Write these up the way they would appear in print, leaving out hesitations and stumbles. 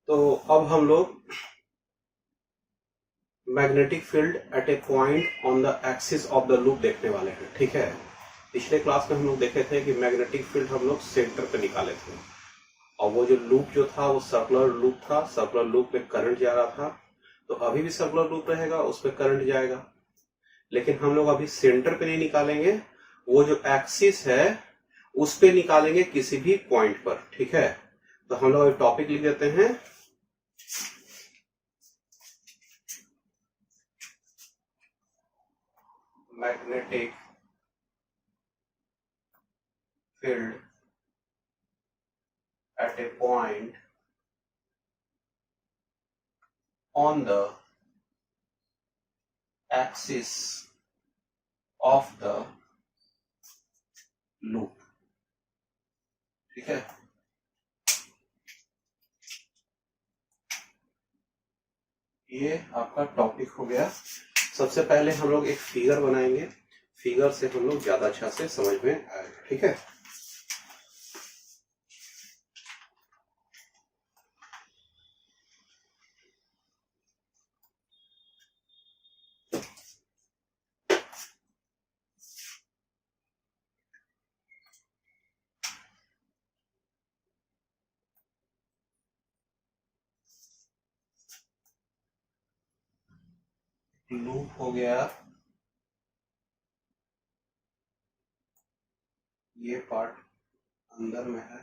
तो अब हम लोग magnetic field at A point on the axis of the loop देखने वाले हैं। ठीक है, पिछले क्लास में हम लोग देखे थे कि मैग्नेटिक फील्ड हम लोग सेंटर पे निकाले थे और वो जो लूप जो था वो सर्कुलर लूप था। सर्कुलर लूप में करंट जा रहा था, तो अभी भी सर्कुलर लूप रहेगा, उस पर करंट जाएगा। लेकिन हम लोग अभी सेंटर पे नहीं निकालेंगे, वो जो एक्सिस है उस पे निकालेंगे किसी भी पॉइंट पर। ठीक है, तो हम लोग अभी टॉपिक लिख देते हैं magnetic field at A point on the axis of the loop. ठीक है, ये आपका टॉपिक हो गया। सबसे पहले हम लोग एक फिगर बनाएंगे, फिगर से हम लोग ज्यादा अच्छा से समझ में आएगा। ठीक है, लूप हो गया, ये पार्ट अंदर में है,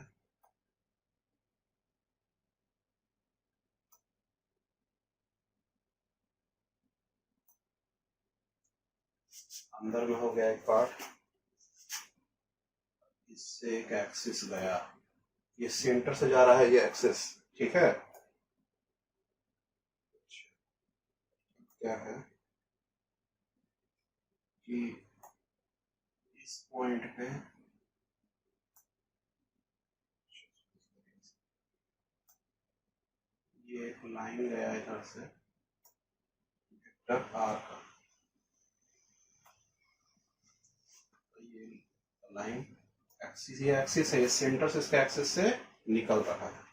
अंदर में हो गया एक पार्ट, इससे एक एक्सिस गया, ये सेंटर से जा रहा है ये एक्सिस। ठीक है, क्या है कि इस पॉइंट पे ये एक लाइन गया इधर से वेक्टर आर का, तो ये लाइन एक्सिस, ये एक्सिस है, ये सेंटर से इसका एक्सिस से निकल रहा है।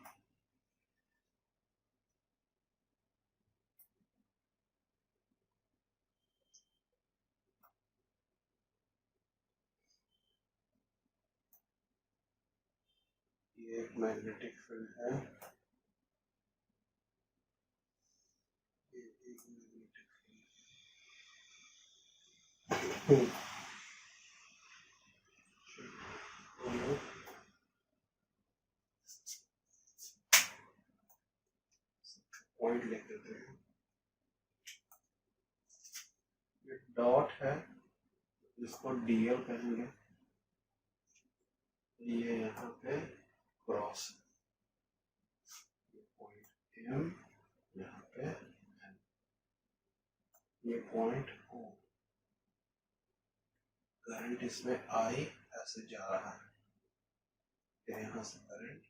ये एक मैग्नेटिक फील्ड है, ये एक मैग्नेटिक फील्ड। पॉइंट लिख देते हैं, ये डॉट है, इसको डीएल कहेंगे, ये यहाँ पे क्रॉस, ये पॉइंट एम, यहाँ पे एन, ये पॉइंट ओ, करंट इसमें आई ऐसे जा रहा है, फिर यहाँ से करंट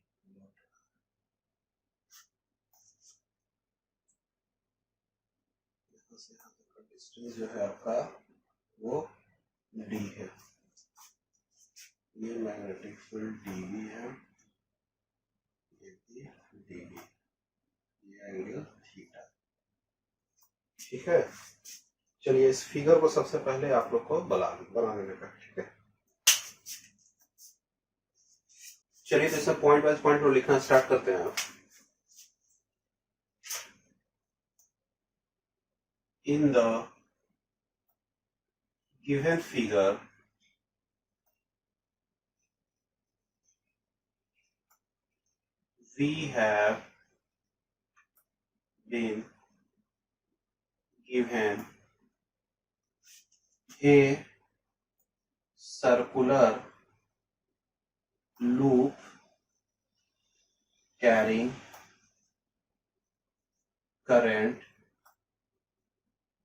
यहाँ से यहाँ तक का डिस्टेंस जो है आपका वो डी है। ये मैग्नेटिक फील्ड डीवी है, ये भी डीवी, ये एंगल थीटा। ठीक है, चलिए इस फिगर को सबसे पहले आप लोग को बनाने का। ठीक है, चलिए तो इसमें पॉइंट वाइज पॉइंट लिखना स्टार्ट करते हैं आप। In the given figure we have been given a circular loop carrying current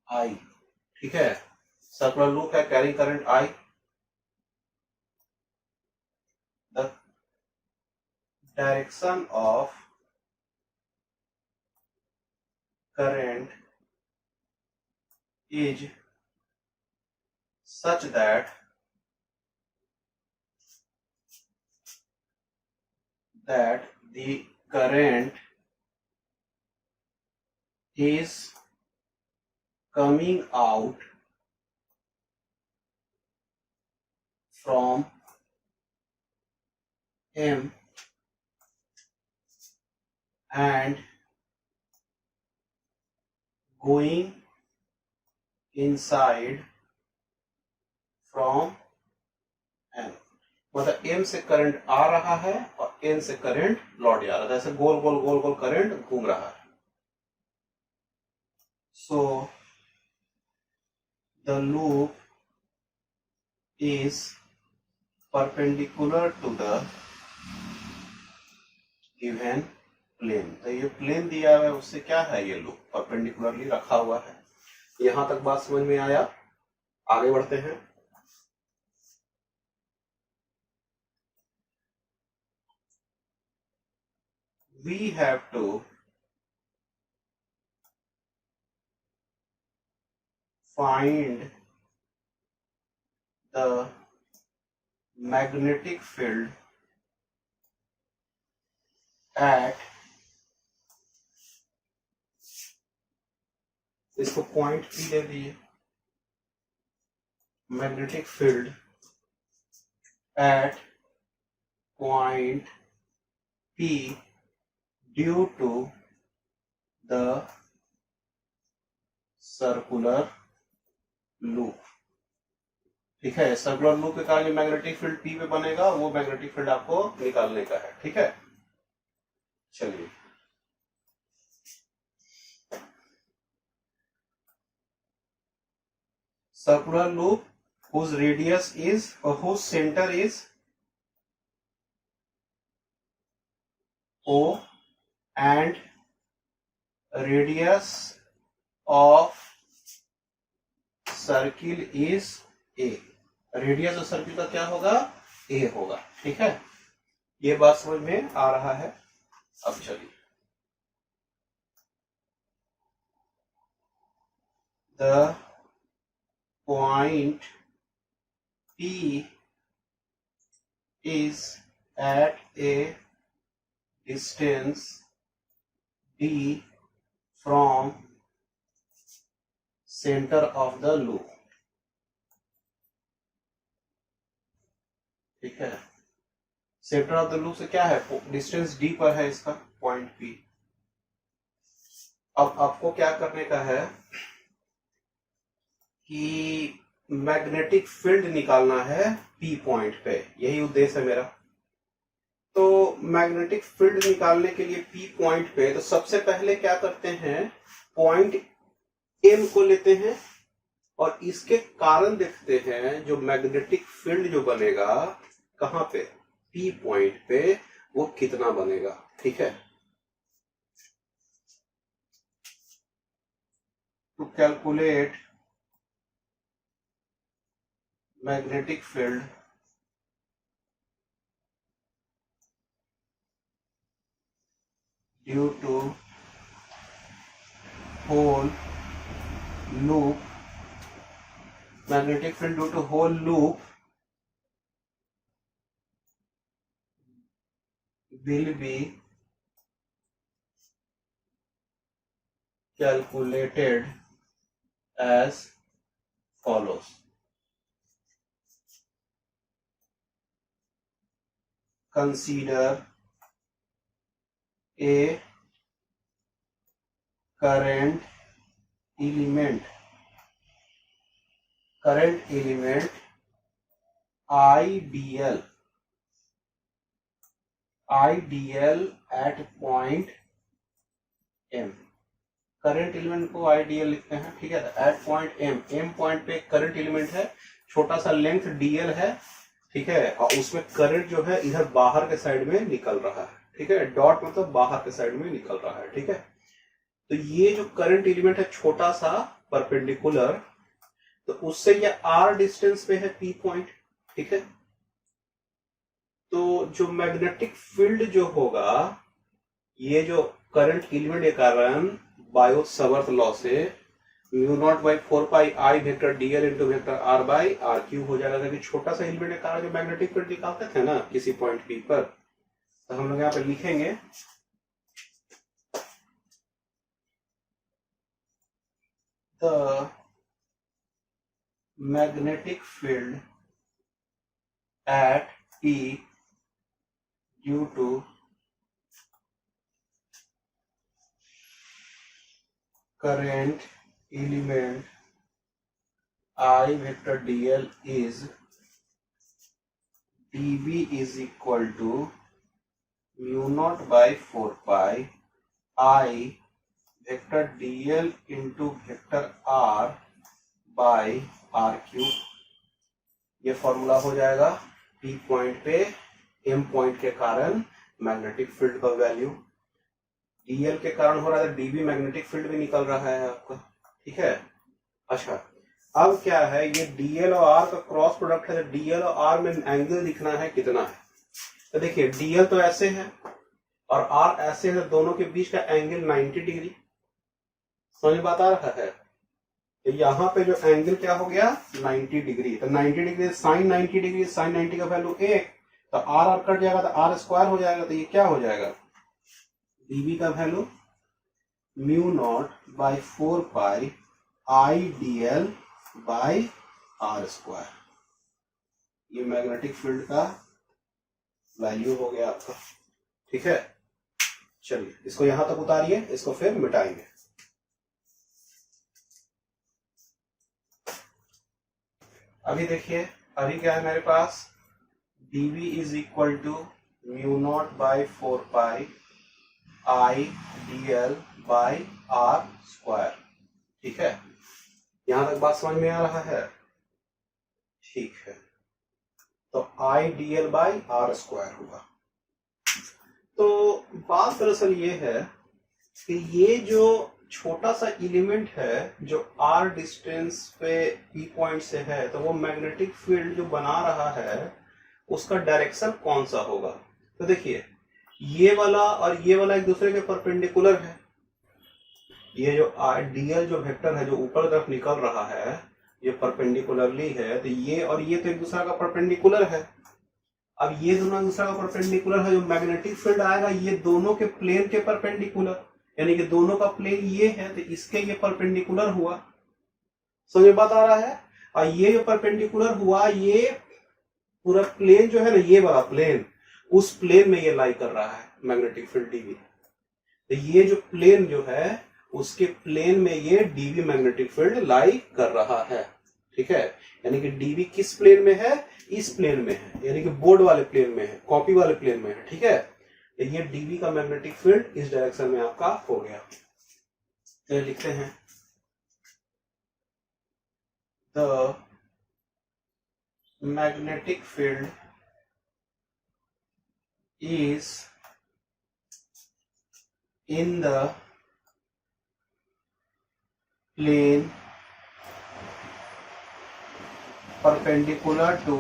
I। ठीक है, सर्कुलर लूप है, carrying current I। The direction of current is such that the current is coming out from M and going inside from N। मतलब M से current आ रहा है और N से current लौट जा रहा है, ऐसे गोल गोल गोल गोल करंट घूम रहा है। So the loop is perpendicular to the given plane। तो ये प्लेन दिया हुआ है, उससे क्या है, ये लूप परपेंडिकुलरली रखा हुआ है। यहां तक बात समझ में आया? आगे बढ़ते हैं। We have to find the magnetic field at, इसको पॉइंट P दे दीजिए, magnetic field at point P due to the circular loop। ठीक है, सर्कुलर लूप के कारण जो मैग्नेटिक फील्ड P पे बनेगा वो मैग्नेटिक फील्ड आपको निकालने का है। ठीक है, चलिए circular loop whose radius is or whose center is O and radius of circle is a. Radius of circle का क्या होगा, ए होगा। ठीक है, ये बात समझ में आ रहा है? अब चलिए, the point P is at a distance D from center of the loop। ठीक है, सेंटर ऑफ द लूप से क्या है, डिस्टेंस D पर है इसका पॉइंट P। अब आपको क्या करने का है कि मैग्नेटिक फील्ड निकालना है P पॉइंट पे, यही उद्देश्य है मेरा। तो मैग्नेटिक फील्ड निकालने के लिए P पॉइंट पे तो सबसे पहले क्या करते हैं, पॉइंट M को लेते हैं और इसके कारण देखते हैं जो मैग्नेटिक फील्ड जो बनेगा कहां पे, P पॉइंट पे, वो कितना बनेगा। ठीक है, to calculate magnetic field due to whole loop, magnetic field due to whole loop will be calculated as follows। Consider a current element IDL at point M। Current element को IDL लिखते हैं। ठीक है, एट पॉइंट M पॉइंट पे current element है, छोटा सा length DL है। ठीक है, और उसमें करंट जो है इधर बाहर के साइड में निकल रहा है। ठीक है, डॉट मतलब बाहर के साइड में निकल रहा है। ठीक है, तो ये जो करंट एलिमेंट है छोटा सा परपेंडिकुलर, तो उससे ये आर डिस्टेंस पे है पी पॉइंट। ठीक है, तो जो मैग्नेटिक फील्ड जो होगा, ये जो करंट एलिमेंट के कारण बायो सवर्थ लॉ से mu naught by 4 pi vector dl into vector r by r cube हो जाएगा। क्योंकि छोटा सा एलिमेंट के कारण जो मैग्नेटिक फील्ड निकालते थे ना किसी पॉइंट पी पर, तो हम लोग यहाँ पे लिखेंगे the magnetic field at P due to current element I vector dl is dB is equal to mu naught by 4 pi I vector dl into vector r by r cube. ये formula हो जाएगा P point पे M point के कारण magnetic field का value. dl के कारण हो रहा है, dB मैग्नेटिक फील्ड भी निकल रहा है आपका, ठीक है। अच्छा, अब क्या है, ये dl और r का क्रॉस प्रोडक्ट है, तो dl और r में एंगल दिखना है कितना है। तो देखिए dl तो ऐसे है और r ऐसे है, दोनों के बीच का एंगल 90 डिग्री। समझ में बात आ रहा है। तो यहाँ पे जो एंगल क्या हो गया 90 डिग्री। तो 90 डिग्री साइन 90 डिग्री, साइन 90 का वैल्यू 1, तो आर आर कट जाएगा तो आर स्क्वायर हो जाएगा। तो ये क्या हो जाएगा, dB का value mu naught by 4 pi I dl by are square. ये मैग्नेटिक फील्ड का वैल्यू हो गया आपका, ठीक है। चलिए इसको यहां तक उतारिए, इसको फिर मिटाएंगे। अभी देखिए, अभी क्या है मेरे पास, dB is equal to mu naught by 4 pi I dl by are square, ठीक है। यहां तक बात समझ में आ रहा है, ठीक है। तो आई dl बाई आर स्क्वायर होगा। तो बात दरअसल ये है कि ये जो छोटा सा एलिमेंट है जो r डिस्टेंस पे P पॉइंट से है, तो वो मैग्नेटिक फील्ड जो बना रहा है उसका डायरेक्शन कौन सा होगा। तो देखिए ये वाला और ये वाला एक दूसरे के परपेंडिकुलर है। ये जो dl जो वेक्टर है जो ऊपर तरफ निकल रहा है, ये परपेंडिकुलरली है, तो ये और ये तो एक दूसरे का परपेंडिकुलर है। अब ये दोनों दूसरा का परपेंडिकुलर है, जो मैग्नेटिक फील्ड आएगा ये दोनों के प्लेन के परपेंडिकुलर, यानी कि दोनों का प्लेन ये है तो इसके ये परपेंडिकुलर हुआ। समझ बात आ रहा है। और ये जो परपेंडिकुलर हुआ, ये पूरा प्लेन जो है ना, ये वाला प्लेन, उस प्लेन में ये लाई कर रहा है मैग्नेटिक फील्ड dB। तो ये जो प्लेन जो है उसके प्लेन में ये dB मैग्नेटिक फील्ड लाई कर रहा है, ठीक है। यानी कि dB किस प्लेन में है, इस प्लेन में है, यानी कि बोर्ड वाले प्लेन में है, कॉपी वाले प्लेन में है, ठीक है। तो ये dB का मैग्नेटिक फील्ड इस डायरेक्शन में आपका हो गया। तो लिखते हैं the magnetic field is in the plane perpendicular to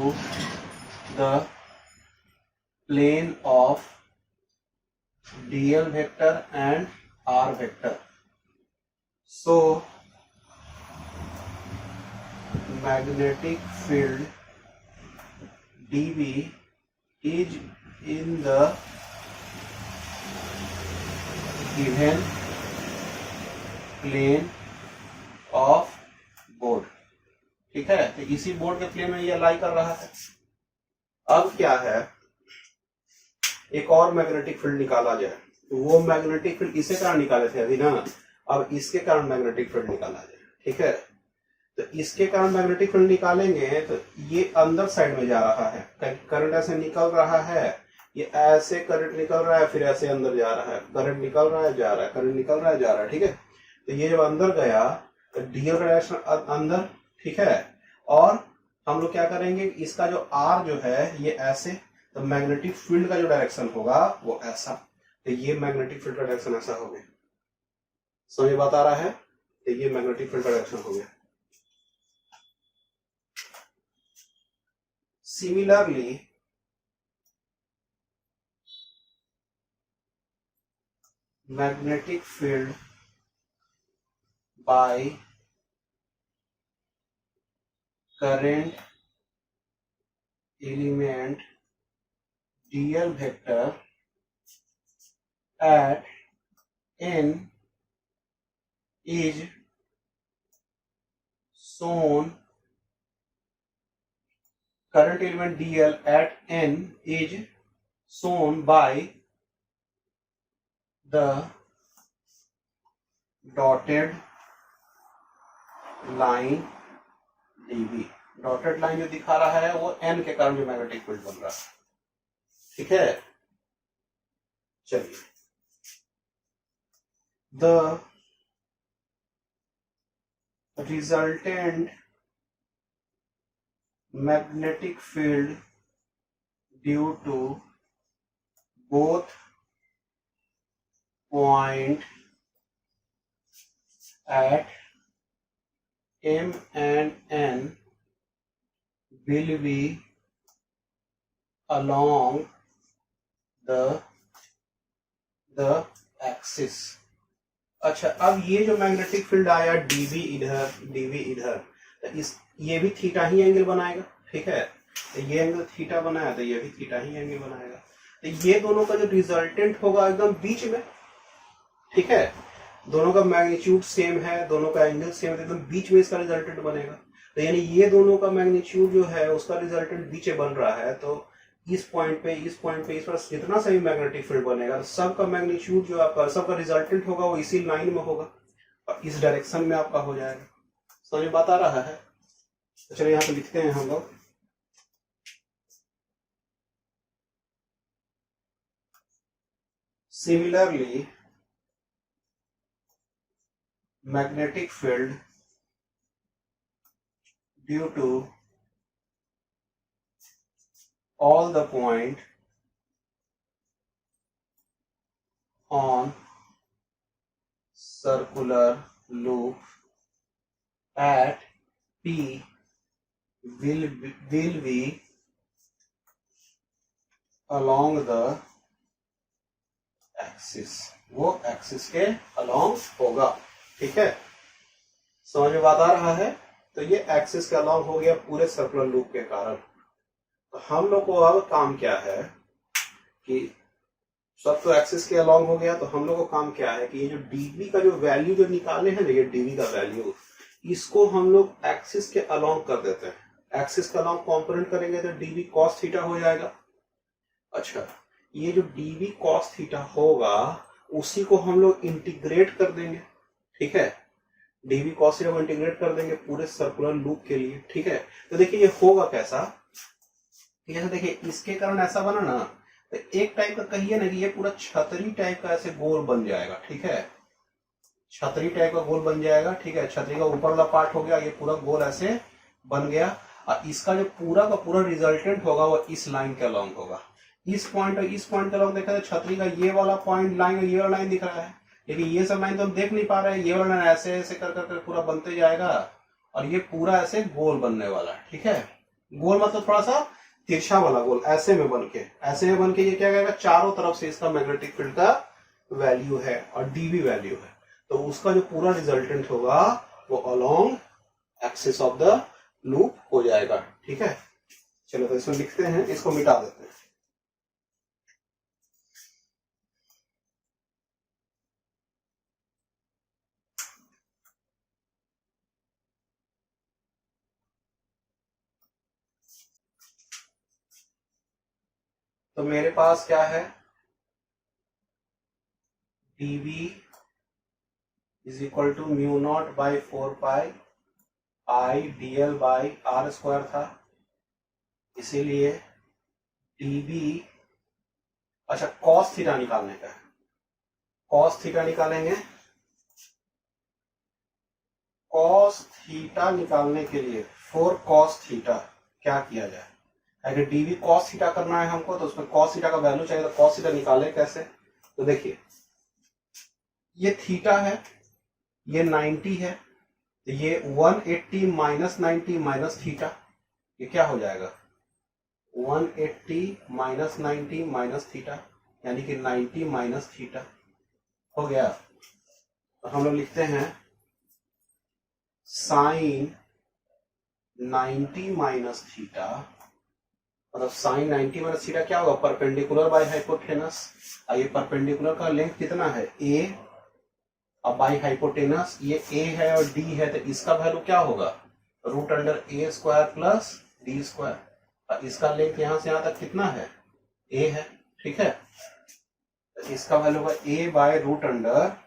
the plane of dl vector and r vector. So magnetic field dB is in the given plane of board, ठीक है। तो इसी बोर्ड के प्लेन में ये लाई कर रहा है। अब क्या है, एक और मैग्नेटिक फील्ड निकाला जाए। तो वो मैग्नेटिक फील्ड इसे कारण निकाले थे अभी ना, अब इसके कारण मैग्नेटिक फील्ड निकाला जाए, ठीक है। तो इसके कारण मैग्नेटिक फील्ड निकालेंगे तो ये अंदर साइड में जा रहा है, करंट ऐसे निकल रहा है, ये ऐसे करंट निकल रहा है, फिर ऐसे अंदर जा रहा है, करंट निकल रहा है जा रहा है, करंट निकल रहा है जा रहा है, ठीक है। तो ये जब अंदर गया तो डीएल का डायरेक्शन अंदर, ठीक है। और हम लोग क्या करेंगे, इसका जो आर जो है ये ऐसे, तो मैग्नेटिक फील्ड का जो डायरेक्शन होगा वो ऐसा। तो ये मैग्नेटिक फील्ड का डायरेक्शन ऐसा हो गया। समझ बात आ रहा है। तो ये मैग्नेटिक फील्ड का डायरेक्शन हो गया। Similarly magnetic field by current element dl vector at n is shown current element dl at n is shown by the dotted line dv। Dotted line जो दिखा रहा है वो n के कारण जो मैग्नेटिक फील्ड बन रहा है, ठीक है। चलिए, the resultant magnetic field due to both point at m and n will be along the axis। अच्छा, अब ये जो मैग्नेटिक फील्ड आया dv इधर, तो इस ये भी थीटा ही एंगल बनाएगा, ठीक है। तो ये एंगल थीटा बनाया तो ये भी थीटा ही एंगल बनाएगा। तो ये दोनों का जो रिजल्टेंट होगा एकदम बीच में, ठीक है। दोनों का मैग्नीट्यूड सेम है, दोनों का एंगल सेम है, एकदम बीच में इसका रिजल्टेंट बनेगा। तो यानी ये दोनों का मैग्नीट्यूड जो है उसका रिजल्टेंट बीच में बन रहा है, तो इस पॉइंट पे इस पर जितना सभी मैग्नेटिक फील्ड बनेगा सबका मैग्नीट्यूड जो आपका सबका रिजल्टेंट होगा वो इसी लाइन में होगा और इस डायरेक्शन में आपका हो जाएगा। समझ में बात आ रहा है? तो चलिए यहाँ पे लिखते हैं हम लोग, similarly magnetic field due to all the point on circular loop at P will be along the axis। वो एक्सिस के अलोंग होगा, ठीक है। समझ में बात आ रहा है? तो ये एक्सिस के अलोंग हो गया पूरे सर्कुलर लूप के कारण। तो हम लोग को अब काम क्या है कि सब तो एक्सिस के अलोंग हो गया, तो हम लोग को काम क्या है कि ये जो डीवी का जो वैल्यू जो निकाले हैं ना, ये डीवी का वैल्यू, इसको हम लोग एक्सिस के अलोंग कर देते हैं। एक्सिस के अलोंग कॉम्पोनेंट करेंगे तो डीवी कॉस थीटा हो जाएगा। अच्छा, ये जो डीवी कॉस थीटा होगा उसी को हम लोग इंटीग्रेट कर देंगे, ठीक है। डीवी कॉस थीटा को इंटीग्रेट कर देंगे पूरे सर्कुलर लूप के लिए, ठीक है। तो देखिए ये होगा कैसा, जैसे देखिए इसके कारण ऐसा बना ना, तो एक टाइप का कहिए ना कि ये पूरा छतरी टाइप का ऐसे गोल बन जाएगा, ठीक है। छतरी टाइप का गोल बन जाएगा, ठीक है। छतरी का ऊपर वाला पार्ट हो गया, ये पूरा गोल ऐसे बन गया और इसका जो पूरा का पूरा रिजल्टेंट होगा वो इस लाइन के अलोंग होगा। इस पॉइंट और इस पॉइंट के अलोंग देखा तो छतरी का ये वाला पॉइंट लाइन और ये वाला लाइन दिख रहा है, लेकिन ये सब लाइन तो हम देख नहीं पा रहे हैं। ये वाला लाइन ऐसे ऐसे कर कर पूरा बनते जाएगा और ये पूरा ऐसे गोल बनने वाला है, ठीक है। गोल मतलब थोड़ा सा तिरछा वाला गोल, ऐसे में बन के ये क्या कहेगा, चारों तरफ से इसका मैग्नेटिक फील्ड का वैल्यू है और डीवी वैल्यू है, तो उसका जो पूरा रिजल्टेंट होगा वो along axis of the loop हो जाएगा, ठीक है। चलो तो इसमें लिखते हैं, इसको मिटा देते हैं। तो मेरे पास क्या है, dv is equal to mu naught by 4 pi I dl by r square था, इसीलिए dv, अच्छा cos थीटा निकालने का है, cos थीटा निकालेंगे। cos थीटा निकालने के लिए 4 cos थीटा क्या किया जाए, अगर dv cos थीटा करना है हमको तो उसमें cos थीटा का वैल्यू चाहिए, तो cos थीटा निकाले कैसे। तो देखिए ये थीटा है, ये 90 है, तो ये 180 माइनस 90 माइनस थीटा, ये क्या हो जाएगा 180 माइनस 90 माइनस थीटा, यानी कि 90 माइनस थीटा हो गया। तो हम लोग लिखते हैं साइन 90 माइनस थीटा, मतलब साइन 90 माइनस थीटा क्या होगा, परपेंडिकुलर बाय हाइपोटेनस। ये परपेंडिकुलर का लेंथ कितना है a, अब बाई हाइपोटेनस ये a है और d है, तो इसका वैल्यू क्या होगा root under a square plus D square. इसका लेंथ यहां से यहां तक कितना है, ए है, ठीक है। तो इसका वैल्यू होगा a by root under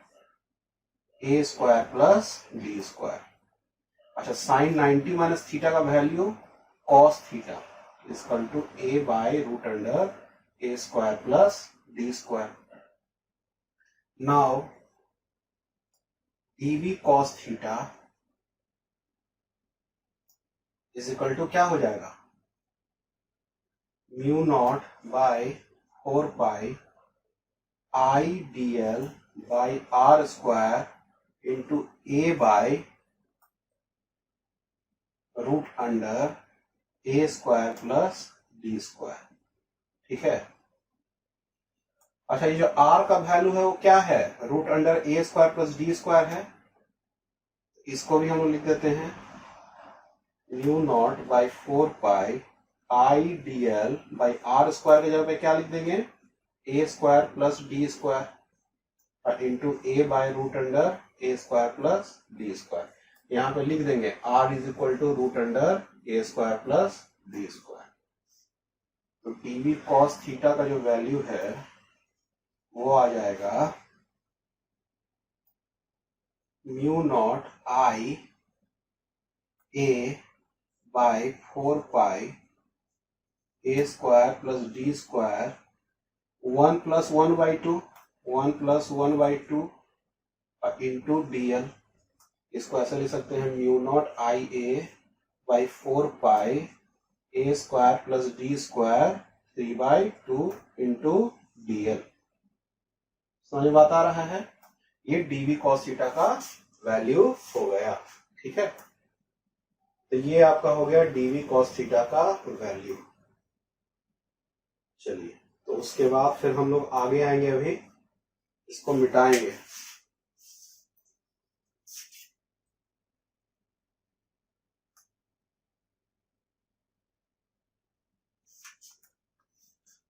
a square plus D square. अच्छा, साइन 90 माइनस थीटा का value cos theta equal to a by root under a square plus D square. Now DV cos theta is equal to क्या हो जाएगा, mu naught by 4 pi I D L by are square into a by root under a square plus D square, ठीक है। अच्छा, ये जो are का value है वो क्या है, root under a square plus D square है। इसको भी हम लोग लिख देते हैं mu naught by 4 pi I D L by are square के जगह पे क्या लिख देंगे, a square plus D square into a by root under a square plus D square. यहां पे लिख देंगे R is equal to root under a square plus D square. तो टीवी कॉस थीटा का जो वैल्यू है वो आ जाएगा mu naught I a by 4 pi a square plus D square 1 plus 1 by 2 1 plus 1 by 2 into d l. इसको ऐसे लिख सकते हैं mu naught I a by 4 pi a square plus D square 3 by 2 into d l. समझ में बात आ रहा है, ये डीवी कॉस थीटा का वैल्यू हो गया, ठीक है। तो ये आपका हो गया डीवी कॉस थीटा का वैल्यू। चलिए, तो उसके बाद फिर हम लोग आगे आएंगे, अभी इसको मिटाएंगे।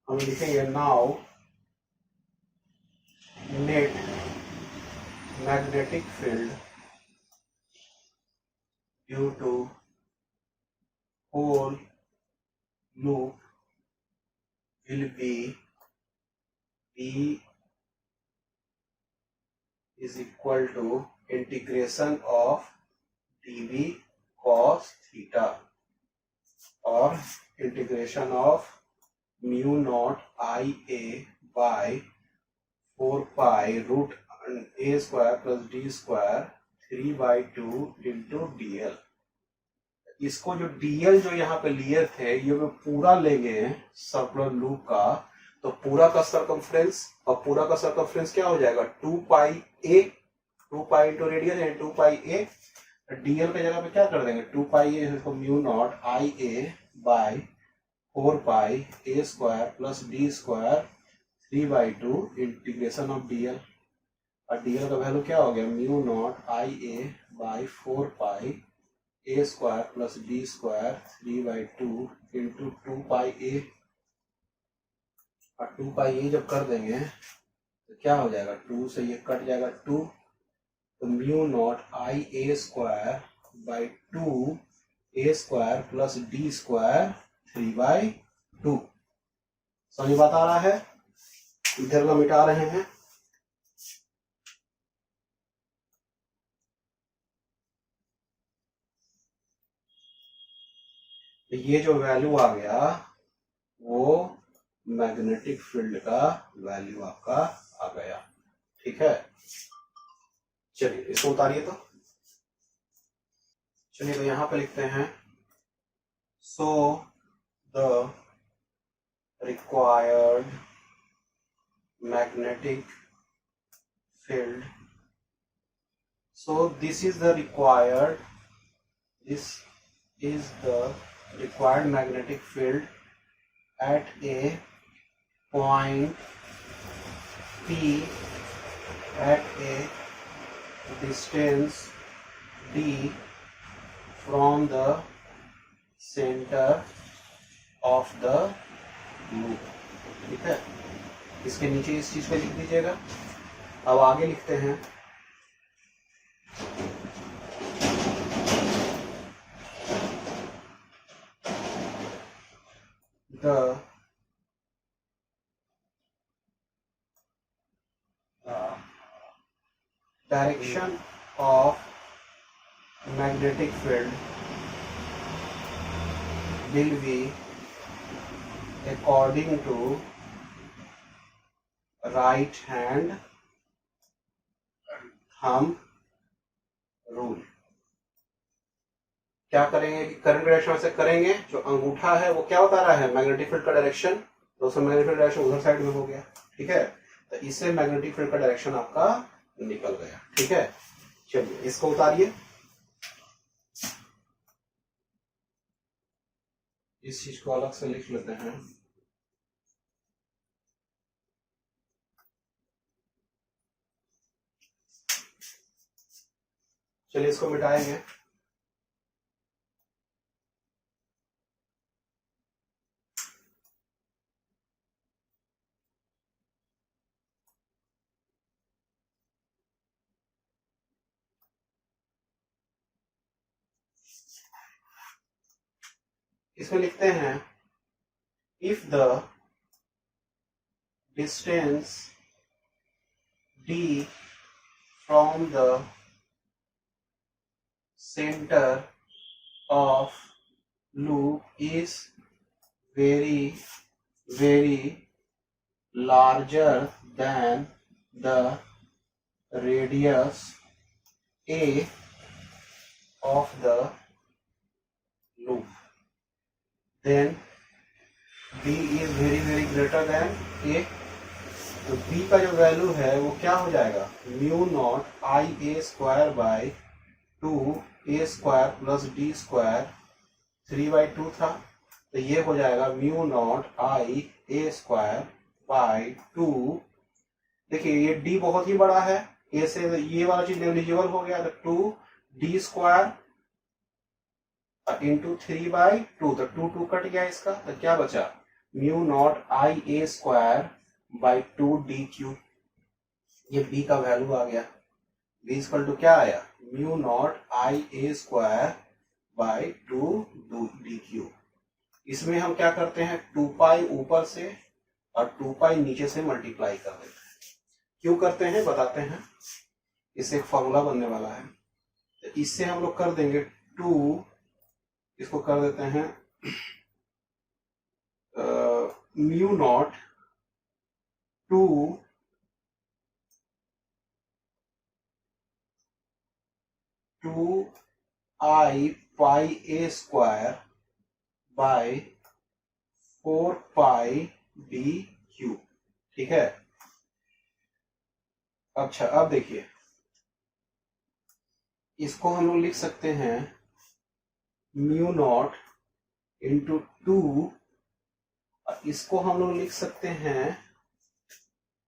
हम लिखेंगे now net magnetic field due to whole loop will be is equal to integration of dv cos theta और integration of mu naught ia by 4 pi root a square plus d square 3 by 2 into dl। इसको जो DL जो यहाँ पे लिए थे, ये मैं पूरा लेंगे सर्कुलर लूप का, तो पूरा का सर्कमफ्रेंस, और पूरा का सर्कमफ्रेंस क्या हो जाएगा 2 पाई ए, 2 पाई इंटू रेडियस है 2 पाई ए। डीएल के जगह पे क्या कर देंगे 2 पाई ए, इसको mu naught I a by 4 pi a square plus D square 3 by 2 integration of dl. और डीएल का वैल्यू क्या हो गया mu naught I a by 4 pi a square plus D square 3 by 2 into 2 pi a. और 2 pi ए जब कर देंगे तो क्या हो जाएगा, 2 से ये कट जाएगा 2, तो mu naught I A square by 2 A square plus D square 3 by 2। समझ बात आ रहा है, इधर का मिटा रहे हैं। ये जो वैल्यू आ गया वो मैग्नेटिक फील्ड का वैल्यू आपका आ गया, ठीक है। चलिए इसको उतारिए, तो चलिए तो यहां पे लिखते हैं so the required magnetic field, so this is the required, this is the required magnetic field at a point P at a distance D from the center of the loop, ठीक है। इसके नीचे इस चीज को लिख दीजिएगा। अब आगे लिखते हैं the direction of magnetic field will be according to right hand thumb rule. क्या करेंगे कि करंट डायरेक्शन से करेंगे, जो अंगूठा है वो क्या बता रहा है मैग्नेटिक फील्ड का डायरेक्शन, तो उसमें मैग्नेटिक फील्ड डायरेक्शन उधर साइड में हो गया, ठीक है। तो इससे मैग्नेटिक फील्ड का डायरेक्शन आपका निकल गया, ठीक है। चलिए इसको उतारिए, इस चीज को अलग से लिख लेते हैं। चलिए इसको मिटाएंगे। इसमें लिखते हैं if the distance d from the center of loop is very larger than the radius a of the loop, then b is very greater than a। तो b का जो वैल्यू है वो क्या हो जाएगा, mu naught I A square by 2 a square plus D square 3/2 था, तो ये हो जाएगा mu naught I A square by 2। देखिए ये d बहुत ही बड़ा है, a से ये वाला चीज नेग्लिजिबल हो गया, तो 2d स्क्वायर इंटू 3/2, तो 2 कट गया इसका, तो क्या बचा mu naught I A square by 2d³। ये b का वैल्यू आ गया, b इक्वल टू क्या आया mu naught I A square by 2d³। इसमें हम क्या करते हैं 2 पाई ऊपर से और 2 पाई नीचे से मल्टीप्लाई कर देते हैं। क्यों करते हैं बताते हैं, इससे एक फॉर्मूला बनने वाला है, तो इससे हम लोग कर देंगे 2, इसको कर देते हैं mu not 2 2i pi a square by 4 pi d³, ठीक है। अच्छा अब देखिए इसको हम लोग लिख सकते हैं म्यू नॉट इंटू 2, इसको हम लोग लिख सकते हैं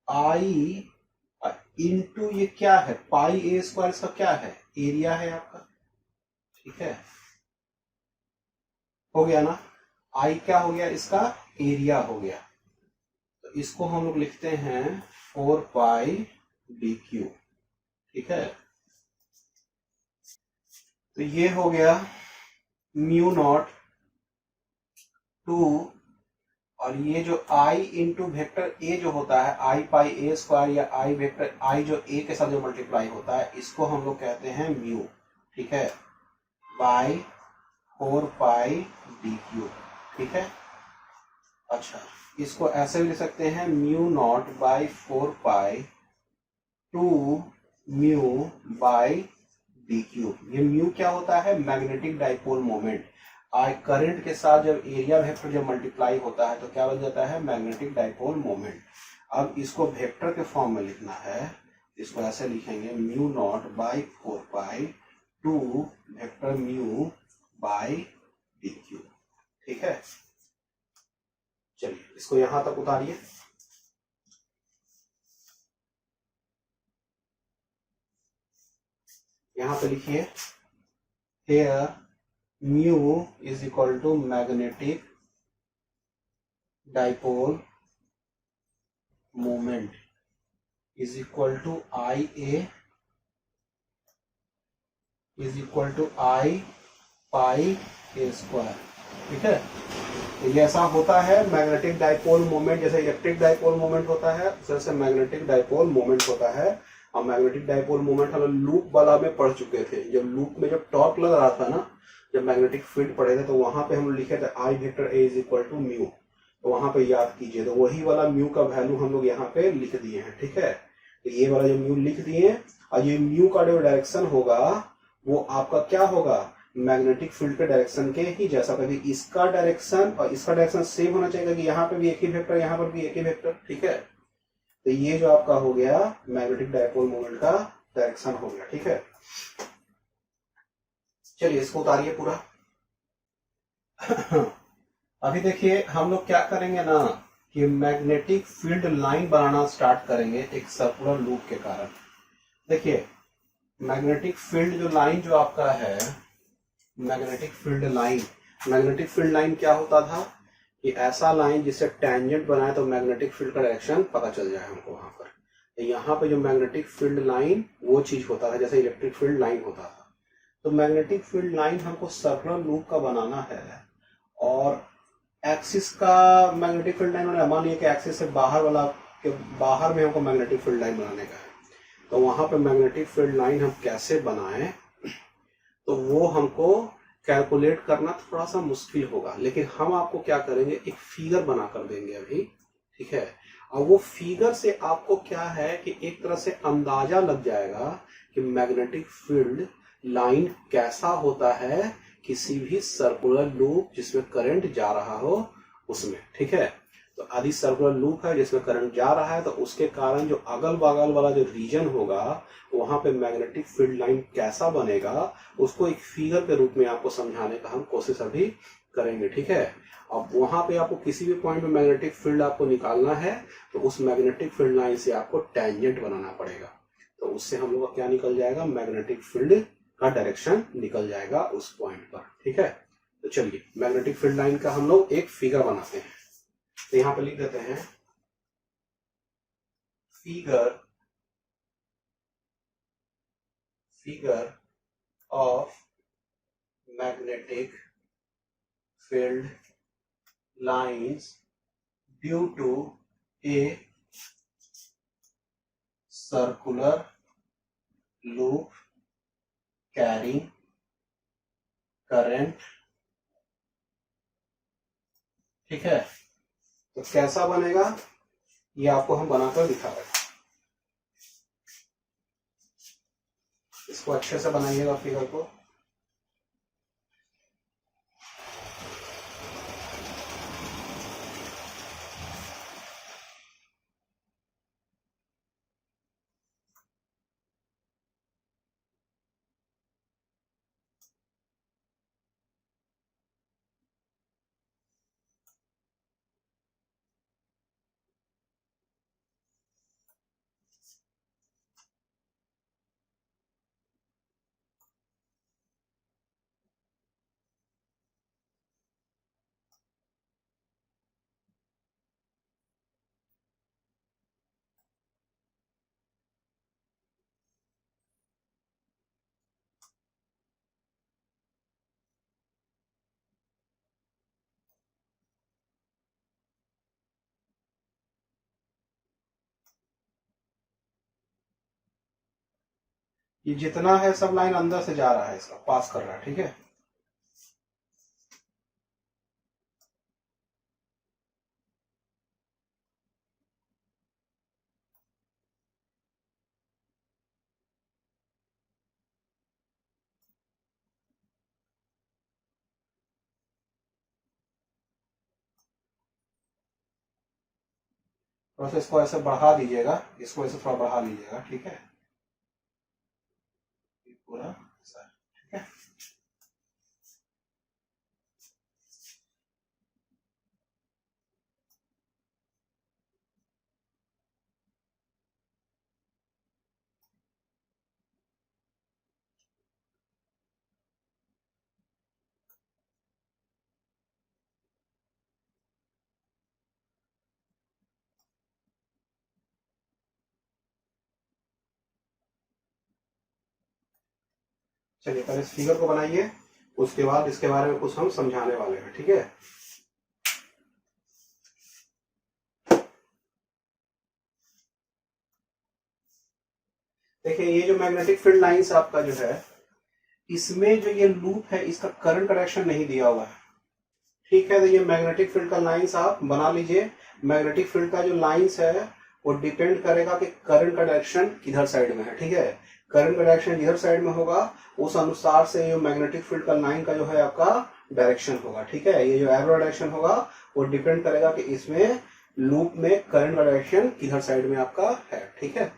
आई इंटू ये क्या है पाई ए स्क्वायर, इसका क्या है एरिया है आपका, ठीक है। हो गया ना, आई क्या हो गया इसका एरिया हो गया, तो इसको हम लोग लिखते हैं 4 पाई d³, ठीक है। तो ये हो गया म्यू नॉट 2, और ये जो i इंटू वेक्टर a जो होता है आई पाई ए स्क्वायर या आई वेक्टर i जो a के साथ जो मल्टीप्लाई होता है, इसको हम लोग कहते हैं म्यू, ठीक है, बाई 4 पाई d³, ठीक है। अच्छा इसको ऐसे भी लिख सकते हैं mu naught by 4 pi 2 mu by d³। ये म्यू क्या होता है मैग्नेटिक डाइपोल मोमेंट, करंट के साथ जब एरिया वेक्टर जब मल्टीप्लाई होता है तो क्या बन जाता है मैग्नेटिक डाइपोल मोमेंट। अब इसको वेक्टर के फॉर्म में लिखना है, इसको ऐसे लिखेंगे mu naught by 4 pi 2 vector mu by d³, ठीक है। चलिए इसको यहां तक उतारिए, यहां पे लिखिए here mu is equal to magnetic dipole moment is equal to IA is equal to I pi a square, ठीक है। तो ये ऐसा होता है मैग्नेटिक डाइपोल मोमेंट, जैसे इलेक्ट्रिक डाइपोल मोमेंट होता है उस तरह से मैग्नेटिक डाइपोल मोमेंट होता है। और मैग्नेटिक डाइपोल मोमेंट हम लूप वाला में पढ़ चुके थे, जब लूप में जब टॉर्क लग रहा था ना, जब मैग्नेटिक फील्ड पढ़े थे तो वहां पे हम लिखे थे I vector a is equal to mu, तो वहां पे याद कीजिए, तो वही वाला म्यू का वैल्यू हम लोग यहाँ पे लिख दिए हैं। ठीक है, तो ये वाला जो म्यू लिख दिए, और ये म्यू का जो डायरेक्शन होगा वो आपका क्या होगा, मैग्नेटिक फील्ड के डायरेक्शन के ही जैसा, कभी इसका डायरेक्शन और इसका डायरेक्शन सेम होना चाहिए कि यहाँ पे भी एक ही वेक्टर, यहाँ पर भी एक ही वेक्टर। ठीक है, तो ये जो आपका हो गया मैग्नेटिक डायपोल मोमेंट का डायरेक्शन हो गया। ठीक है, चलिए इसको उतारिए पूरा। अभी देखिए हम लोग क्या करेंगे ना कि मैग्नेटिक फील्ड लाइन बनाना स्टार्ट करेंगे एक सर्कुलर लूप के कारण। देखिए मैग्नेटिक फील्ड जो लाइन जो आपका है, मैग्नेटिक फील्ड लाइन क्या होता था कि ऐसा लाइन जिससे टेंजेंट बनाए तो मैग्नेटिक फील्ड का डायरेक्शन पता चल जाए हमको वहां पर। तो यहाँ पे जो मैग्नेटिक फील्ड लाइन वो चीज होता था जैसे इलेक्ट्रिक फील्ड लाइन होता था। तो मैग्नेटिक फील्ड लाइन हमको सर्कुलर लूप का बनाना है, और एक्सिस का मैग्नेटिक फील्ड लाइन मान लिया कि एक्सिस से बाहर वाला के बाहर में हमको मैग्नेटिक फील्ड लाइन बनाने का है। तो वहां पे मैग्नेटिक फील्ड लाइन हम कैसे बनाएं, तो वो हमको कैलकुलेट करना थोड़ा सा मुश्किल होगा, लेकिन हम आपको क्या करेंगे एक फिगर बना कर देंगे अभी। ठीक है, और वो फिगर से आपको क्या है कि एक तरह से अंदाजा लग जाएगा कि मैग्नेटिक फील्ड लाइन कैसा होता है किसी भी सर्कुलर लूप जिसमें करंट जा रहा हो उसमें। ठीक है, तो आदि सर्कुलर लूप है जिसमें करंट जा रहा है, तो उसके कारण जो अगल बगल वाला जो रीजन होगा वहां पे मैग्नेटिक फील्ड लाइन कैसा बनेगा उसको एक फिगर के रूप में आपको समझाने का हम कोशिश अभी करेंगे। ठीक है, अब वहां पे आपको किसी भी पॉइंट में मैग्नेटिक फील्ड आपको निकालना है तो उस मैग्नेटिक फील्ड लाइन से आपको टेंजेंट बनाना पड़ेगा, तो उससे हम लोग का क्या निकल जाएगा, मैग्नेटिक फील्ड का डायरेक्शन निकल जाएगा उस पॉइंट पर। ठीक है, तो चलिए मैग्नेटिक फील्ड लाइन का हम लोग एक फिगर बनाते हैं। तो यहां पे लिख देते हैं figure of magnetic field lines due to a circular loop carrying current. ठीक है, तो कैसा बनेगा ये आपको हम बनाकर दिखा रहे हैं। इसको अच्छे से बनाइएगा फिगर को। ये जितना है सब लाइन अंदर से जा रहा है, इसका पास कर रहा है। ठीक है, थोड़ा सा इसको ऐसे बढ़ा दीजिएगा, इसको ऐसे थोड़ा बढ़ा लीजिएगा। ठीक है, पूरा ऐसा है। ठीक है, चलिए पहले इस फिगर को बनाइए, उसके बाद इसके बारे में कुछ हम समझाने वाले हैं। ठीक है, देखिए ये जो मैग्नेटिक फील्ड लाइंस आपका जो है, इसमें जो ये लूप है इसका करंट डायरेक्शन नहीं दिया हुआ है, ठीक है। तो ये मैग्नेटिक फील्ड का लाइंस आप बना लीजिए। मैग्नेटिक फील्ड का जो लाइंस है वो डिपेंड करेगा कि करंट का डायरेक्शन किधर साइड में है, ठीक है। करंट का डायरेक्शन जिधर साइड में होगा उस अनुसार से ये मैग्नेटिक फील्ड का लाइन का जो है आपका डायरेक्शन होगा, ठीक है। ये जो एरो डायरेक्शन होगा वो डिपेंड करेगा कि इसमें लूप में करंट का डायरेक्शन किधर साइड में आपका है, ठीक है।